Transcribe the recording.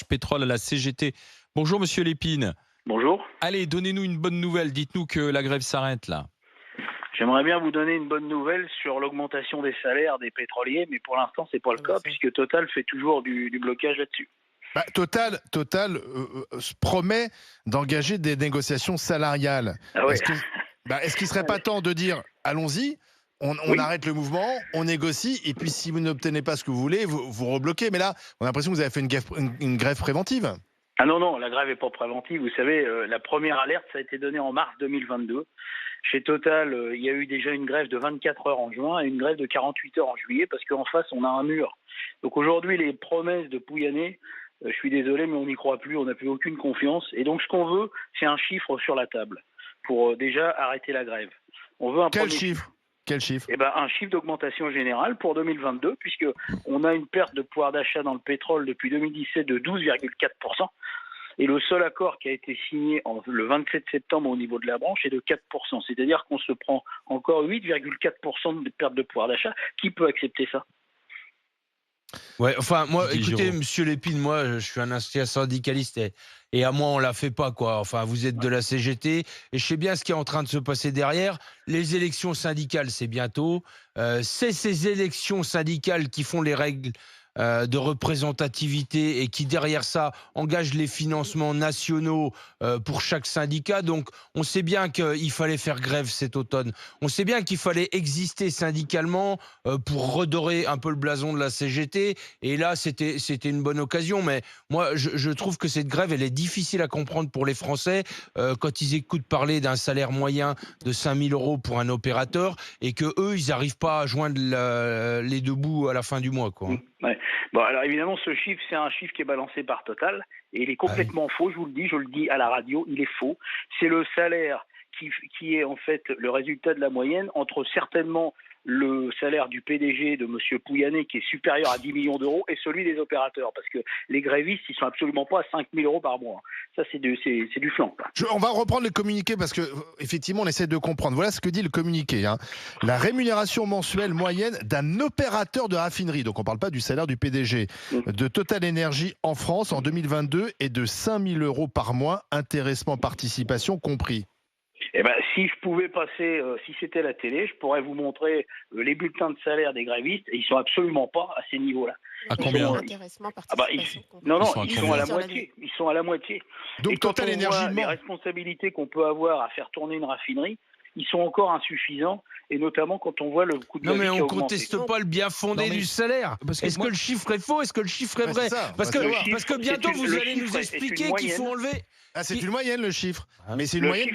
Pétrole à la CGT. Bonjour Monsieur Lépine. Bonjour. Allez, donnez-nous une bonne nouvelle. Dites-nous que la grève s'arrête là. J'aimerais bien vous donner une bonne nouvelle sur l'augmentation des salaires des pétroliers, mais pour l'instant, c'est pas le cas, puisque Total fait toujours du blocage là-dessus. Total se promet d'engager des négociations salariales. Ah ouais. Est-ce qu'il ne serait pas temps de dire allons-y, on arrête le mouvement, on négocie, et puis si vous n'obtenez pas ce que vous voulez, vous rebloquez. Mais là, on a l'impression que vous avez fait une grève préventive. Ah non, la grève n'est pas préventive. Vous savez, la première alerte, ça a été donné en mars 2022. Chez Total, il y a eu déjà une grève de 24 heures en juin et une grève de 48 heures en juillet, parce qu'en face, on a un mur. Donc aujourd'hui, les promesses de Pouyanné, je suis désolé, mais on n'y croit plus, on n'a plus aucune confiance. Et donc ce qu'on veut, c'est un chiffre sur la table pour déjà arrêter la grève. On veut un Quel chiffre ? Un chiffre d'augmentation générale pour 2022, puisqu'on a une perte de pouvoir d'achat dans le pétrole depuis 2017 de 12,4%. Et le seul accord qui a été signé le 27 septembre au niveau de la branche est de 4%. C'est-à-dire qu'on se prend encore 8,4% de perte de pouvoir d'achat. Qui peut accepter ça ? Ouais, enfin, moi, écoutez, Monsieur Lépine, moi, je suis un ancien syndicaliste et à moi, on la fait pas, quoi. Enfin, vous êtes de la CGT et je sais bien ce qui est en train de se passer derrière. Les élections syndicales, c'est bientôt. C'est ces élections syndicales qui font les règles de représentativité et qui, derrière ça, engagent les financements nationaux pour chaque syndicat. Donc, on sait bien qu'il fallait faire grève cet automne. On sait bien qu'il fallait exister syndicalement pour redorer un peu le blason de la CGT. Et là, c'était une bonne occasion. Mais moi, je trouve que cette grève, elle est difficile à comprendre pour les Français quand ils écoutent parler d'un salaire moyen de 5 000 € pour un opérateur et que eux, ils n'arrivent pas à joindre les deux bouts à la fin du mois, quoi. Ouais. Bon, alors évidemment, ce chiffre, c'est un chiffre qui est balancé par Total et il est complètement faux. Je le dis à la radio, il est faux. C'est le salaire qui est en fait le résultat de la moyenne entre certainement le salaire du PDG de M. Pouyanné qui est supérieur à 10 millions d'euros et celui des opérateurs. Parce que les grévistes, ils sont absolument pas à 5 000 € par mois. Ça, c'est du flanc. On va reprendre le communiqué parce que effectivement, on essaie de comprendre. Voilà ce que dit le communiqué. La rémunération mensuelle moyenne d'un opérateur de raffinerie, donc on ne parle pas du salaire du PDG, de Total Énergie en France en 2022 est de 5 000 € par mois, intéressement, participation compris. Si je pouvais passer, si c'était la télé, je pourrais vous montrer les bulletins de salaire des grévistes et ils sont absolument pas à ces niveaux-là. À combien ? Ils sont à la moitié. Ils sont à la moitié. Donc et quand Total on Énergie voit les responsabilités qu'on peut avoir à faire tourner une raffinerie, ils sont encore insuffisants, et notamment quand on voit le coût de la vie qui a augmenté. Non, mais on conteste pas le bien fondé du salaire. Est-ce que le chiffre est faux ? Est-ce que le chiffre est vrai ? Parce que bientôt, vous allez nous expliquer qu'il faut enlever... c'est une moyenne, le chiffre. Mais c'est une moyenne